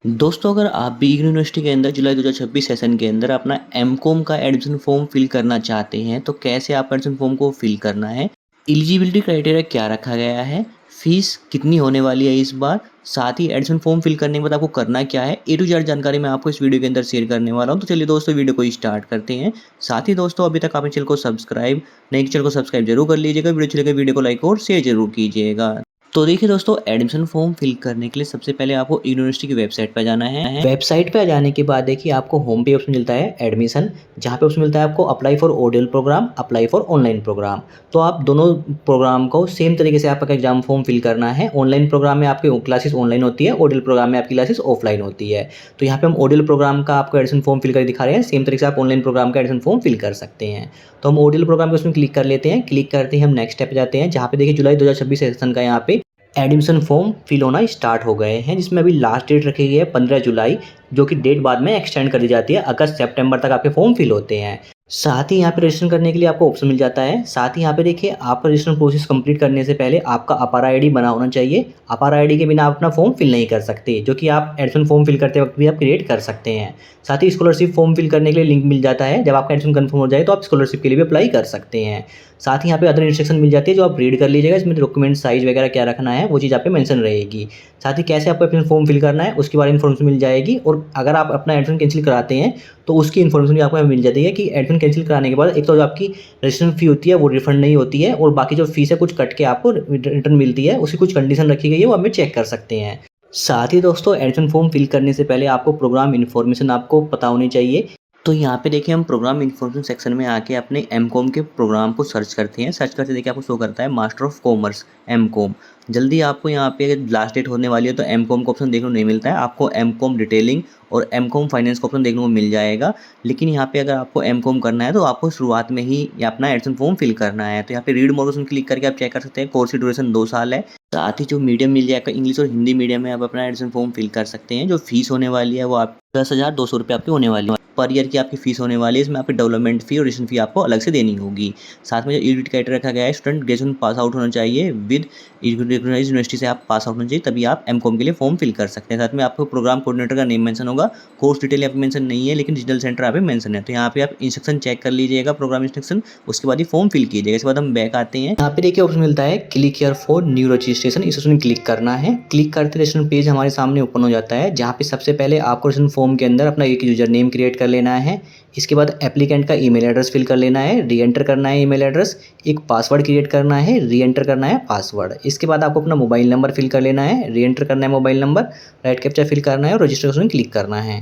दोस्तों, अगर आप भी इग्नू यूनिवर्सिटी के अंदर जुलाई 2026 सेशन के अंदर अपना एमकॉम का एडमिशन फॉर्म फिल करना चाहते हैं, तो कैसे आप एडमिशन फॉर्म को फिल करना है, एलिजिबिलिटी क्राइटेरिया क्या रखा गया है, फीस कितनी होने वाली है इस बार, साथ ही एडमिशन फॉर्म फिल करने के बाद आपको करना क्या है, ए टू जेड जानकारी मैं आपको इस वीडियो के अंदर शेयर करने वाला हूं। तो चलिए दोस्तों, वीडियो को स्टार्ट करते हैं। साथ ही दोस्तों, अभी तक आपने चैनल को सब्सक्राइब नहीं, चैनल को सब्सक्राइब जरूर कर लीजिएगा। वीडियो अच्छी लगे वीडियो को लाइक और शेयर जरूर कीजिएगा। तो देखिए दोस्तों, एडमिशन फॉर्म फिल करने के लिए सबसे पहले आपको यूनिवर्सिटी की वेबसाइट पर जाना है। वेबसाइट पे जाने के बाद देखिए आपको होम पे ऑप्शन मिलता है एडमिशन, जहाँ पे ऑप्शन मिलता है आपको apply for ODL programme, apply for online programme. तो आप दोनों प्रोग्राम को सेम तरीके से आपका एग्जाम फॉर्म फिल करना है। ऑनलाइन प्रोग्राम में आपकी क्लासेस ऑनलाइन होती है, ओडीएल प्रोग्राम में आपकी क्लासेस ऑफलाइन होती है। तो यहाँ पे हम ओडीएल प्रोग्राम का आपको एडमिशन फॉर्म फिल करके दिखा रहे हैं। सेम तरीके से आप ऑनलाइन प्रोग्राम का एडमिशन फॉर्म फिल कर सकते हैं। तो हम ओडीएल प्रोग्राम के उसमें क्लिक कर लेते हैं। क्लिक करते ही हम नेक्स्ट स्टेप पे जाते हैं, जहाँ पे देखिए जुलाई 2026 सेशन का यहाँ पे एडमिशन फॉर्म फिल होना स्टार्ट हो गए हैं, जिसमें अभी लास्ट डेट रखी गई है 15 जुलाई, जो कि डेट बाद में एक्सटेंड कर दी जाती है। अगस्त सितंबर तक आपके फॉर्म फिल होते हैं। साथ ही यहाँ पे रजिस्ट्रेशन करने के लिए आपको ऑप्शन मिल जाता है। साथ ही यहाँ पे देखिए, आपका रजिस्ट्रेशन प्रोसेस कंप्लीट करने से पहले आपका अपार आईडी बना होना चाहिए। अपार आईडी के बिना आप अपना फॉर्म फिल नहीं कर सकते, जो कि आप एडमिशन फॉर्म फिल करते वक्त भी आप क्रिएट कर सकते हैं। साथ ही स्कॉलरशिप फॉर्म फिल करने के लिए लिंक मिल जाता है। जब आपका एडमिशन कंफर्म हो जाए तो आप स्कॉलरशिप के लिए भी अप्लाई कर सकते हैं। साथ ही यहाँ पे अदर इंस्ट्रक्शन मिल जाती है, जो आप रीड कर लीजिएगा। इसमें डॉक्यूमेंट साइज वगैरह क्या रखना है वो चीज़ आप पे मेंशन रहेगी। साथ ही कैसे आपको अपना फॉर्म फिल करना है उसके बारे में इन्फॉर्मेशन मिल जाएगी। और अगर आप अपना एडमिशन कैंसिल कराते हैं तो उसकी इन्फॉर्मेशन भी आपको मिल जाती है कि एडमिशन कैंसिल कराने के बाद एक तो जो आपकी रजिस्ट्रेशन फ़ी होती है वो रिफंड नहीं होती है, और बाकी जो फीस है कुछ कट के आपको रिटर्न मिलती है। उसकी कुछ कंडीशन रखी गई है, वो आप चेक कर सकते हैं। साथ ही दोस्तों, एडमिशन फॉर्म फिल करने से पहले आपको प्रोग्राम इन्फॉर्मेशन आपको पता होनी चाहिए। तो यहाँ पे देखिए, हम प्रोग्राम इन्फॉर्मेशन सेक्शन में आके अपने एमकॉम के प्रोग्राम को सर्च करते हैं। सर्च करते देखिए आपको शो करता है मास्टर ऑफ कॉमर्स एमकॉम। जल्दी आपको यहाँ पे अगर लास्ट डेट होने वाली है तो एमकॉम का ऑप्शन देखने को नहीं मिलता है। आपको एमकॉम डिटेलिंग और एमकॉम फाइनेंस का ऑप्शन देखने को मिल जाएगा। लेकिन यहाँ पे अगर आपको एमकॉम करना है तो आपको शुरुआत में ही ये अपना एडमिशन फॉर्म फिल करना है। तो यहाँ पे रीड मोर ऑप्शन क्लिक करके आप चेक कर सकते हैं। कोर्स की ड्यूरेशन 2 साल है। साथ ही जो मीडियम मिल जाएगा, इंग्लिश और हिंदी मीडियम में आप अपना एडमिशन फॉर्म फिल कर सकते हैं। जो फीस होने वाली है वो आप 10,200 रुपये आपकी होने वाली है। पर ईयर की आपकी फीस होने वाली है। इसमें आपकी डेवलपमेंट फ़ी और रजिस्ट्रेशन फ़ी आपको अलग से देनी होगी। साथ में जो एलिजिबिलिटी क्राइटेरिया रखा गया है, स्टूडेंट ग्रेजुएशन पास आउट होना चाहिए विद रिकॉग्नाइज्ड यूनिवर्सिटी से आप पास आउट होना चाहिए, तभी आप एमकॉम के लिए फॉर्म फिल कर सकते हैं। साथ में आपको प्रोग्राम कोऑर्डिनेटर का नेम मेंशन होगा। कोर्स डिटेल यहाँ पे मेंशन नहीं है, लेकिन डिजिटल सेंटर यहाँ पे मेंशन है। तो यहाँ पे आप इंस्ट्रक्शन चेक कर लीजिएगा, प्रोग्राम इंस्ट्रक्शन, उसके बाद ही फॉर्म फिल कीजिएगा। इसके बाद हम बैक आते हैं। यहाँ पे देखिए ऑप्शन मिलता है click here for new registration. इस ऑप्शन क्लिक करना है। क्लिक करते रजिस्ट्रेशन पेज हमारे सामने ओपन हो जाता है, जहाँ पे सबसे पहले आपको रजिस्ट्रेशन फॉर्म के अंदर अपना एक यूजर नेम क्रिएट कर लेना है। इसके बाद एप्लीकेंट का ईमेल एड्रेस फिल कर लेना है, री एंटर करना है ईमेल एड्रेस, एक पासवर्ड क्रिएट करना है, री एंटर करना है पासवर्ड। इसके बाद आपको अपना मोबाइल नंबर फिल कर लेना है, री एंटर करना है mobile number, write captcha fill करना है और रजिस्टर ऑप्शन क्लिक करना है।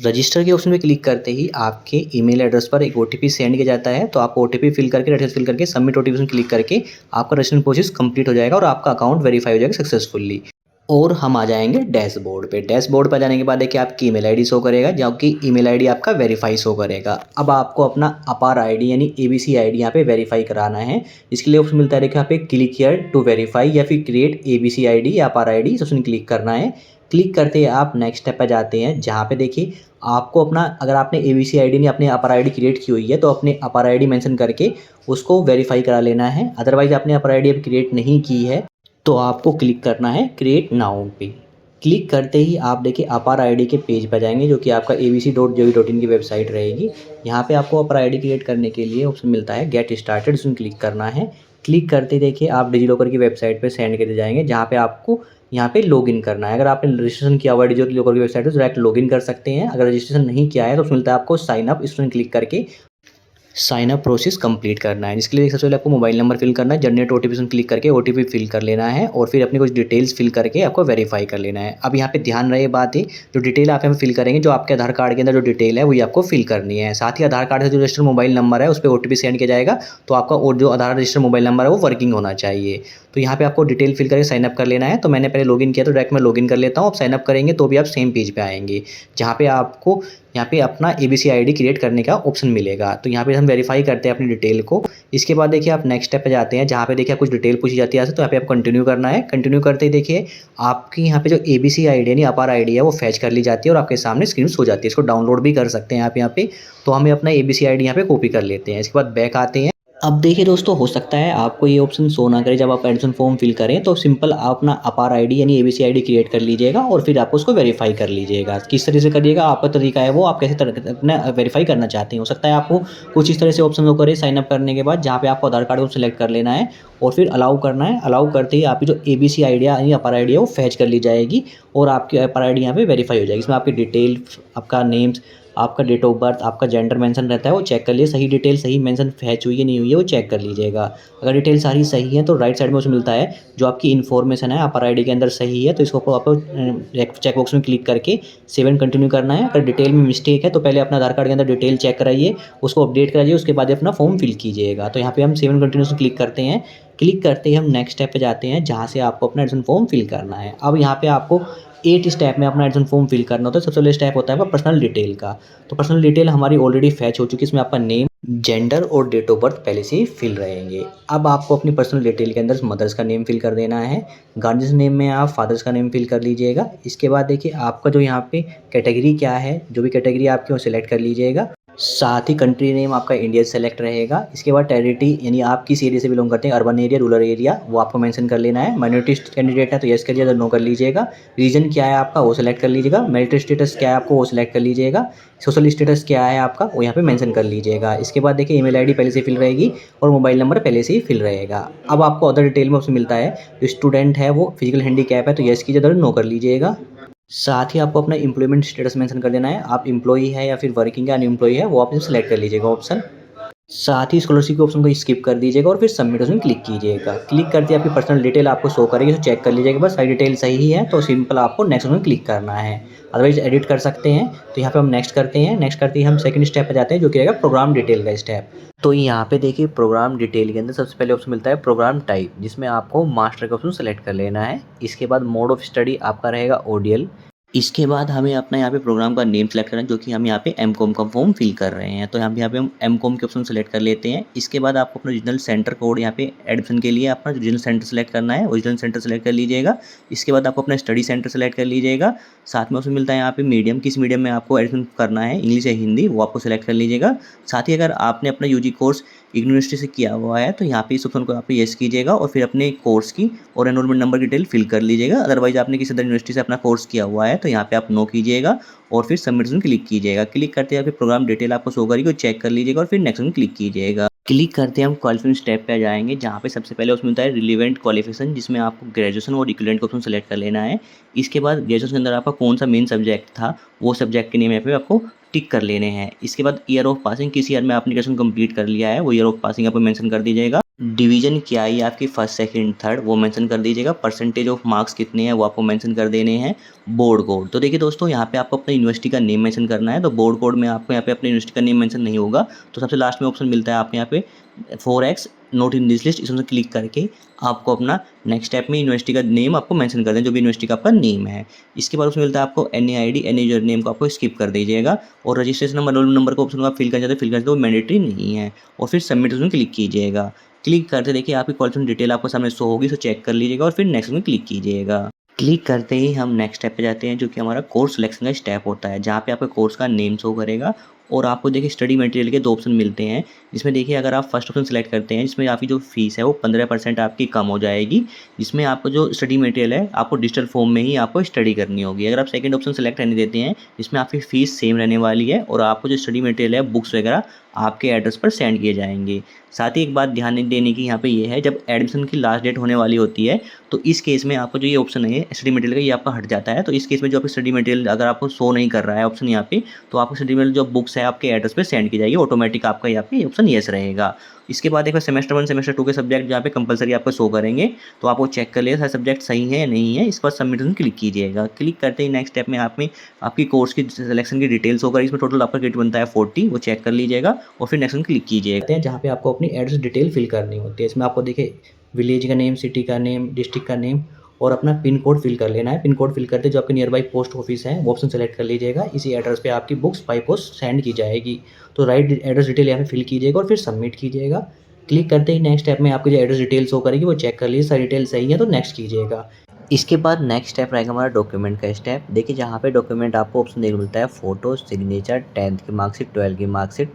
रजिस्टर के ऑप्शन में क्लिक करते ही आपके ईमेल एड्रेस पर एक ओटीपी सेंड किया जाता है। तो आप ओटीपी फिल करके, एड्रेस फिल करके सबमिट ओटीपी क्लिक करके आपका रजिस्ट्रेशन प्रोसेस कंप्लीट हो जाएगा और आपका अकाउंट वेरीफाई हो जाएगा सक्सेसफुली। और हम आ जाएंगे डैशबोर्ड पे। डैशबोर्ड पर जाने के बाद देखिए आपकी ईमेल आईडी शो करेगा, जो कि ईमेल आईडी आपका वेरीफाई शो करेगा। अब आपको अपना अपार आईडी यानी एबीसी आईडी यहाँ पे वेरीफाई कराना है। इसके लिए ऑप्शन मिलता है देखिए यहाँ पे क्लिक हियर टू वेरीफाई या फिर क्रिएट एबीसी आईडी या अपार आईडी, इस ऑप्शन क्लिक करना है। क्लिक करते ही आप नेक्स्ट स्टेप पर जाते हैं, जहाँ पे देखिए आपको अपना, अगर आपने एबीसी आईडी ने अपने अपार आईडी क्रिएट की हुई है तो अपने अपार आईडी मेंशन करके उसको वेरीफाई करा लेना है। अदरवाइज आपने अपार आईडी अभी क्रिएट नहीं की है तो आपको क्लिक करना है क्रिएट नाउ पे। क्लिक करते ही आप देखिए अपार आईडी के पेज पर जाएंगे, जो कि आपका abc.gov.in की वेबसाइट रहेगी। यहाँ पे आपको अपार आईडी क्रिएट करने के लिए ऑप्शन मिलता है गेट स्टार्टेड, उसमें क्लिक करना है। क्लिक करते देखिए आप डिजिलॉकर की वेबसाइट पे सेंड करते जाएंगे, जहाँ पे आपको यहाँ पे लॉगिन करना है। अगर आपने रजिस्ट्रेशन किया हुआ है डिजिलॉकर की वेबसाइट पर तो डायरेक्ट लॉगिन कर सकते हैं। अगर रजिस्ट्रेशन नहीं किया है तो उसमें मिलता है आपको साइन अप, इस पर क्लिक करके साइन अप प्रोसेस कंप्लीट करना है। जिसके लिए सबसे पहले आपको मोबाइल नंबर फिल करना है, जनरेट ओटीपी क्लिक करके ओटीपी फिल कर लेना है और फिर अपनी कुछ डिटेल्स फिल करके आपको वेरीफाई कर लेना है। अब यहाँ पे ध्यान रहे बात है, जो डिटेल आप यहाँ फिल करेंगे, जो आपके आधार कार्ड के अंदर जो डिटेल है वही आपको फिल करनी है। साथ ही आधार कार्ड से जो रजिस्टर्ड मोबाइल नंबर है उस पर ओटीपी सेंड किया जाएगा, तो आपका और जो आधार रजिस्टर्ड मोबाइल नंबर है वो वर्किंग होना चाहिए। तो यहाँ पे आपको डिटेल फिल करके साइन अप कर लेना है। तो मैंने पहले लॉगिन किया तो डायरेक्ट मैं लॉगिन कर लेता हूँ। आप साइन अप करेंगे तो भी आप सेम पेज पे आएंगे, जहाँ पे आपको यहाँ पे अपना एबीसी आईडी क्रिएट करने का ऑप्शन मिलेगा। तो यहाँ पे हम वेरीफाई करते हैं अपनी डिटेल को। इसके बाद देखिए आप नेक्स्ट स्टेप पे जाते हैं, जहाँ पे देखिए कुछ डिटेल पूछी जाती है, तो यहाँ पे आप कंटिन्यू करना है। कंटिन्यू करते ही देखिए आपकी यहाँ पे जो एबीसी आईडी यानी अपार आईडी है वो फैच कर ली जाती है और आपके सामने स्क्रीन हो जाती है। इसको डाउनलोड भी कर सकते हैं आप यहाँ पे। तो हमें अपना एबीसी आईडी यहाँ पे कॉपी कर लेते हैं। इसके बाद बैक आते हैं। अब देखिए दोस्तों, हो सकता है आपको ये ऑप्शन शो ना करे जब आप एडमिशन फॉर्म फिल करें, तो सिंपल आप अपना अपार आईडी यानी एबीसी आईडी क्रिएट कर लीजिएगा और फिर आप उसको वेरीफाई कर लीजिएगा। किस तरह से करिएगा, आपका तरीका है वो, आप कैसे अपना वेरीफाई करना चाहते हैं। हो सकता है आपको कुछ इस तरह से ऑप्शन शो करे साइन अप करने के बाद, जहाँ पे आपको आधार कार्ड को सिलेक्ट कर लेना है और फिर अलाउ करना है। अलाउ करते ही आपकी जो एबीसी आईडी यानी अपार आईडी है वो फैच कर ली जाएगी और आपकी अपार आईडी यहाँ पे वेरीफाई हो जाएगी। इसमें आपकी डिटेल, आपका नेम्स, आपका डेट ऑफ बर्थ, आपका जेंडर मेंशन रहता है, वो चेक कर लीजिए। सही डिटेल, सही मेंशन फैच हुई है नहीं हुई है, वो चेक कर लीजिएगा। अगर डिटेल सारी सही है तो राइट साइड में उसमें मिलता है जो आपकी इन्फॉर्मेशन है अपर आईडी के अंदर सही है, तो इसको आपको चेक बॉक्स में क्लिक करके सेव एंड कंटिन्यू करना है। अगर डिटेल में मिस्टेक है तो पहले अपना आधार कार्ड के अंदर डिटेल चेक कराइए, उसको अपडेट कराइए, उसके बाद अपना फॉर्म फिल कीजिएगा। तो यहाँ पे हम सेव एंड कंटिन्यू से क्लिक करते हैं। क्लिक करते ही हम नेक्स्ट स्टेप पे जाते हैं, जहाँ से आपको अपना एडमिशन फॉर्म फिल करना है। अब यहाँ पे आपको 8 स्टेप में अपना एडमिशन फॉर्म फिल करना होता है। सबसे पहले स्टेप होता है आपका पर्सनल डिटेल का। तो पर्सनल डिटेल हमारी ऑलरेडी फैच हो चुकी है, इसमें आपका नेम, जेंडर और डेट ऑफ बर्थ पहले से ही फिल रहेंगे। अब आपको अपनी पर्सनल डिटेल के अंदर मदर्स का नेम फिल कर देना है। गार्जियंस नेम में आप फादर्स का नेम फिल कर लीजिएगा। इसके बाद देखिए आपका जो यहाँ पे कैटेगरी क्या है, जो भी कैटेगरी आपकी वो सिलेक्ट कर लीजिएगा। साथ ही कंट्री नेम आपका इंडिया सेलेक्ट रहेगा। इसके बाद टेरिटरी यानी आप किस एरिया से बिलोंग करते हैं, अर्बन एरिया, रूरल एरिया, वो आपको मेंशन कर लेना है। माइनॉरिटी कैंडिडेट है तो यस करिए, तो नो कर लीजिएगा। रीजन क्या है आपका वो सिलेक्ट कर लीजिएगा। मैरिटल स्टेटस क्या है आपको वो सिलेक्ट कर लीजिएगा। सोशल स्टेटस क्या है आपका वो यहाँ पे मेंशन कर लीजिएगा। इसके बाद देखिए ईमेल आईडी पहले से फिल रहेगी और मोबाइल नंबर पहले से ही फिल रहेगा। अब आपको अदर डिटेल में उसमें मिलता है, जो स्टूडेंट है वो फिजिकल हैंडीकैप है तो यस कीजिए, अदर नो कर लीजिएगा। साथ ही आपको अपना एम्प्लॉयमेंट स्टेटस मेंशन कर देना है। आप एम्प्लॉई है या फिर वर्किंग या अनएम्प्लॉय है, वो आप सिलेक्ट कर लीजिएगा ऑप्शन। साथ ही स्कॉलरशिप के ऑप्शन को स्किप कर दीजिएगा और फिर सबमिट ऑप्शन क्लिक कीजिएगा। क्लिक करते ही आपकी पर्सनल डिटेल आपको शो करेगी, तो चेक कर लीजिएगा। बस सारी डिटेल सही है तो सिंपल आपको नेक्स्ट ऑप्शन क्लिक करना है, अदरवाइज एडिट कर सकते हैं। तो यहाँ पे हम नेक्स्ट करते हैं। नेक्स्ट करते ही हम सेकंड स्टेप पे जाते हैं, जो कि रहेगा प्रोग्राम डिटेल का स्टेप। तो यहाँ पे देखिए प्रोग्राम डिटेल के अंदर सबसे पहले ऑप्शन मिलता है प्रोग्राम टाइप, जिसमें आपको मास्टर का ऑप्शन सेलेक्ट कर लेना है। इसके बाद मोड ऑफ स्टडी आपका रहेगा ओडीएल। इसके बाद हमें अपना यहाँ पे प्रोग्राम का नेम सेलेक्ट करना है, जो कि हम यहाँ पे एमकॉम का फॉर्म फिल कर रहे हैं। तो यहाँ पे हम एमकॉम के ऑप्शन सेलेक्ट कर लेते हैं। इसके बाद आपको अपना रीजनल सेंटर कोड यहाँ पे एडमिशन के लिए अपना रीजनल सेंटर सेलेक्ट करना है, ओरिजिनल सेंटर सेलेक्ट कर लीजिएगा। इसके बाद आपको अपना स्टडी सेंटर सेलेक्ट कर लीजिएगा। साथ में उसमें मिलता है यहाँ पे मीडियम, किस मीडियम में आपको एडमिशन करना है, इंग्लिश या हिंदी, वो आपको सेलेक्ट कर लीजिएगा। साथ ही अगर आपने अपना यूजी कोर्स यूनिवर्सिटी से किया हुआ है तो यहाँ पे इस ऑप्शन को आप येस कीजिएगा और फिर अपने कोर्स की और एनरोलमेंट नंबर की डिटेल फिल कर लीजिएगा। अदरवाइज आपने किसी अदर यूनिवर्सिटी से अपना कोर्स किया हुआ है तो यहाँ पे आप नो कीजिएगा और फिर सबमिट ऑप्शन क्लिक कीजिएगा। क्लिक करते हैं फिर प्रोग्राम डिटेल आपको शो करेगी, चेक कर लीजिएगा और फिर नेक्स्ट ऑप्शन क्लिक कीजिएगा। क्लिक करते हैं हम क्वालिफिकेशन स्टेप पे आ जाएंगे, जहाँ पे सबसे पहले उसमें होता है रिलेवेंट क्वालिफिकेशन, जिसमें आपको ग्रेजुएशन और इक्विवेलेंट का ऑप्शन सेलेक्ट कर लेना है। इसके बाद ग्रेजुएशन के अंदर आपका कौन सा मेन सब्जेक्ट था, वो सब्जेक्ट के नेम यहाँ पे आपको टिक कर लेने हैं। इसके बाद ईयर ऑफ पासिंग, किस ईयर में आपने ग्रेजुएशन कंप्लीट कर लिया है, वो ईयर ऑफ पासिंग आपको मेंशन कर दीजिएगा। डिवीजन क्या है आपकी, फर्स्ट सेकंड थर्ड, वो मेंशन कर दीजिएगा। परसेंटेज ऑफ मार्क्स कितने हैं वो आपको मेंशन कर देने हैं। बोर्ड कोड, तो देखिए दोस्तों यहाँ पे आपको अपना यूनिवर्सिटी का नेम मेंशन करना है। तो बोर्ड कोड में आपको यहाँ पे अपने यूनिवर्सिटी का नेम मेंशन नहीं होगा, तो सबसे लास्ट में ऑप्शन मिलता है आपके यहाँ पे 4x note in this list, इसमें क्लिक करके आपको अपना नेक्स्ट स्टेप में यूनिवर्सिटी का नेम आपको मेंशन कर दें, जो भी यूनिवर्सिटी का आपका नेम है। इसके बाद उसमें मिलता है आपको NAID, एनी यूजर नेम को आपको स्किप कर दीजिएगा और रजिस्ट्रेशन नंबर, रोल नंबर को ऑप्शन को आप फिल कर जाते फिल कर देते, वो मैंडेटरी नहीं है। और फिर सबमिट उसमें क्लिक कीजिएगा। क्लिक करते देखिए आपकी क्वालिफिकेशन डिटेल आपको सामने शो होगी, तो चेक कर लीजिएगा और फिर नेक्स्ट में क्लिक कीजिएगा। क्लिक करते ही हम नेक्स्ट स्टेप पे जाते हैं, जो कि हमारा कोर्स सिलेक्शन का स्टेप होता है, जहाँ पे आपका कोर्स का नेम शो करेगा और आपको देखिए स्टडी मटेरियल के 2 ऑप्शन मिलते हैं। जिसमें देखिए अगर आप फर्स्ट ऑप्शन सेलेक्ट करते हैं, जिसमें आपकी जो फीस है वो 15% आपकी कम हो जाएगी, जिसमें आपको जो स्टडी मटेरियल है आपको डिजिटल फॉर्म में ही आपको स्टडी करनी होगी। अगर आप सेकंड ऑप्शन सेलेक्ट करने देते हैं, जिसमें आपकी फ़ीस सेम रहने वाली है और आपको जो स्टडी मटेरियल है, बुक्स वगैरह आपके एड्रेस पर सेंड किए जाएंगे। साथ ही एक बात ध्यान देने की यहाँ पे ये है, जब एडमिशन की लास्ट डेट होने वाली होती है तो इस केस में आपको जो ये ऑप्शन है स्टडी मटेरियल का, ये आपका हट जाता है। तो इस केस में जो आपकी स्टडी मटेरियल अगर आपको शो नहीं कर रहा है ऑप्शन यहाँ पे, तो आपको स्टडी मटेरियल जो बुक्स है आपके एड्रेस पे सेंड की जाएगी, ऑटोमेटिक आपका यहाँ पे ऑप्शन येस रहेगा। इसके बाद एक सेमेस्टर 1 सेमेस्टर 2 के सब्जेक्ट जहाँ पे कंपलसरी आपको शो करेंगे, तो आपको चेक कर लिया सारे सब्जेक्ट सही है या नहीं है। इस पर सबमिट क्लिक कीजिएगा। क्लिक करते ही नेक्स्ट स्टेप में आप में आपकी कोर्स की सिलेक्शन की डिटेल्स होकर, इसमें टोटल आपका क्रेडिट बनता है 40, वो चेक कर लीजिएगा और फिर नेक्स्ट क्लिक कीजिएगा। जहाँ पे आपको अपनी एड्रेस डिटेल फिल करनी होती है, इसमें आपको देखिए विलेज का नेम, सिटी का नेम, डिस्ट्रिक्ट का नेम और अपना पिन कोड फिल कर लेना है। पिन कोड फिल करते जो आपके नियर बाई पोस्ट ऑफिस है वो ऑप्शन सेलेक्ट कर लीजिएगा। इसी एड्रेस पे आपकी बुक्स बाई पोस्ट सेंड की जाएगी। तो राइट एड्रेस डिटेल यहाँ पे फिल कीजिएगा और फिर सबमिट कीजिएगा। क्लिक करते ही नेक्स्ट स्टेप में आपकी जो एड्रेस डिटेल शो करेगी वो चेक कर लीजिए, सारी डिटेल सही है तो नेक्स्ट कीजिएगा। इसके बाद नेक्स्ट स्टेप रहेगा हमारा डॉक्यूमेंट का स्टेप। देखिए जहाँ पे डॉक्यूमेंट आपको ऑप्शन देखने मिलता है, फोटो, सिग्नेचर, 10th की मार्कशीट, 12th की मार्कशीट,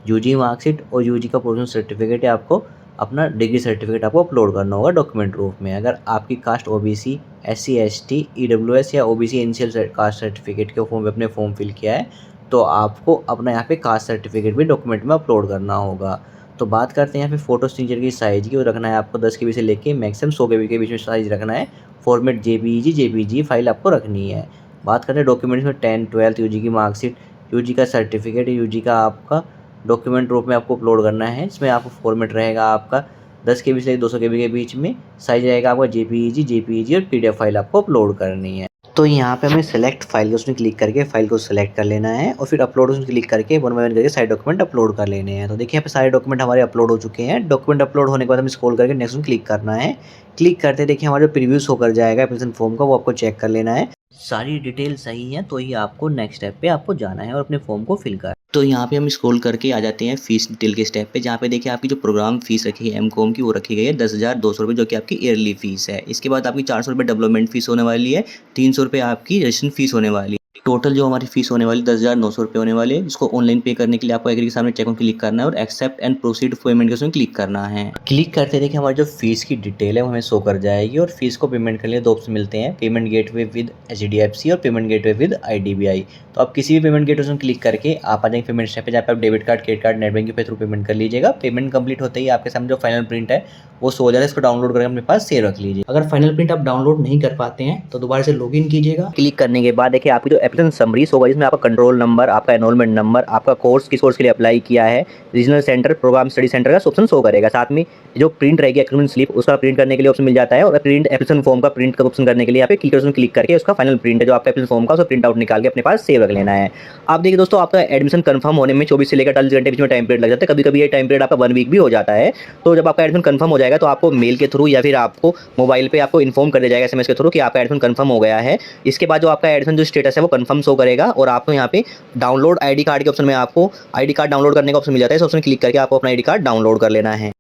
यूजी मार्कशीट और यूजी का प्रोविजनल सर्टिफिकेट है, आपको अपना डिग्री सर्टिफिकेट आपको अपलोड करना होगा डॉक्यूमेंट रूप में। अगर आपकी caste OBC, SC, ST, EWS या ओबीसी इनिशियल कास्ट सर्टिफिकेट के फॉर्म अपने फॉर्म फिल किया है तो आपको अपना यहाँ पे कास्ट सर्टिफिकेट भी डॉक्यूमेंट में अपलोड करना होगा। तो बात करते हैं यहाँ पे फोटो सिग्नेचर की साइज़ की, वो रखना है आपको 10 KB से लेके मैक्सिमम 100 KB के बीच में साइज़ रखना है। फॉर्मेट जेपीईजी फाइल आपको रखनी है। बात करें डॉक्यूमेंट्स में 10th 12th यूजी की मार्कशीट, यूजी का सर्टिफिकेट, यूजी का आपका डॉक्यूमेंट रूप में आपको अपलोड करना है। इसमें आपको फॉर्मेट रहेगा आपका 10 KB से 200 KB के बीच में, साइज़ रहेगा आपका जेपीईजी और पीडीएफ फाइल आपको अपलोड करनी है। तो यहाँ पे हमें सेलेक्ट फाइल उसमें क्लिक करके फाइल को सेलेक्ट कर लेना है और फिर अपलोड उसमें क्लिक करके वन बाय वन करके सारे डॉक्यूमेंट अपलोड कर लेने हैं। तो देखिए यहाँ पे सारे डॉक्यूमेंट हमारे अपलोड हो चुके हैं। डॉक्यूमेंट अपलोड होने के बाद हमें स्क्रॉल करके नेक्स्ट में क्लिक करना है। क्लिक करते देखिए हमारा जो प्रीव्यू शो कर जाएगा एप्लीकेशन फॉर्म का, वो आपको चेक कर लेना है। सारी डिटेल सही है तो ही आपको नेक्स्ट स्टेप पे आपको जाना है और अपने फॉर्म को फिल कर। तो यहाँ पे हम स्क्रॉल करके आ जाते हैं फीस डिटेल के स्टेप पे, जहाँ पे देखिए आपकी जो प्रोग्राम फीस रखी है एमकॉम की, वो रखी गई है 10,200 रुपये, जो कि आपकी ईयरली फीस है। इसके बाद आपकी 400 रुपये डेवलपमेंट फीस होने वाली है, 300 रुपये आपकी रजिस्ट्रेशन फीस होने वाली है। टोटल जो हमारी फीस होने वाली 10,900 रुपये होने वाले। इसको ऑनलाइन पे करने के लिए आपको एग्री के सामने चेक ऑन क्लिक करना है और एक्सेप्ट एंड प्रोसीड पेमेंट के उसमें क्लिक करना है। क्लिक करते देखिए हमारी जो फीस की डिटेल है वो हमें शो कर जाएगी और फीस को पेमेंट करने के लिए 2 ऑप्शन मिलते हैं, पेमेंट गेटवे विद एचडीएफसी और पेमेंट गेटवे विद आईडीबीआई। तो आप किसी भी पेमेंट गेटवे में क्लिक करके आप आ जाएंगे पेमेंट स्टेप पे, जहाँ पे आप debit card, credit card, net banking के थ्रू पेमेंट कर लीजिएगा। पेमेंट कंप्लीट होते ही आपके सामने जो फाइनल प्रिंट है वो शो हो जाएगा। इसको डाउनलोड करके अपने पास सेव रख लीजिए। अगर फाइनल प्रिंट आप डाउनलोड नहीं कर पाते हैं तो दोबारा से लॉगिन कीजिएगा। क्लिक करने के बाद देखिए आपकी जो एप्लीकेशन समरी होगा, जिसमें आपका कंट्रोल नंबर, आपका एनरोलमेंट नंबर, आपका कोर्स किस कोर्स के लिए अप्लाई किया है, regional centre, programme study centre का ऑप्शन शो करेगा। साथ में जो प्रिंट रहेगी एग्रीमेंट स्लिप, उसका प्रिंट करने के लिए ऑप्शन मिल जाता है और प्रिंट एप्लीकेशन फॉर्म का प्रिंट का ऑप्शन करने के लिए यहाँ पे क्लिक करके उसका फाइनल प्रिंट है जो आपका एप्लीकेशन फॉर्म का, उसका प्रिंट आउट निकाल के अपने पास सेव रख लेना है। आप देखिए दोस्तों, आपका एडमिशन कंफर्म होने में 24 से लेकर 48 घंटे बीच में टाइम पीरियड लग जाता है। कभी कभी ये टाइम पीरियड आपका 1 वीक भी हो जाता है। तो जब आपका एडमिशन कंफर्म हो जाएगा तो आपको मेल के थ्रू या फिर आपको मोबाइल पे आपको इन्फॉर्म कर दिया जाएगा एसएमएस के थ्रू कि आपका एडमिशन कंफर्म हो गया है। इसके बाद जो आपका एडमिशन जो स्टेटस है वो कंफर्म शो करेगा और आपको यहाँ पे डाउनलोड आईडी कार्ड के ऑप्शन में आपको आईडी कार्ड डाउनलोड करने का ऑप्शन मिल जाता है। इस ऑप्शन क्लिक करके आपको अपना आईडी कार्ड डाउनलोड कर लेना है।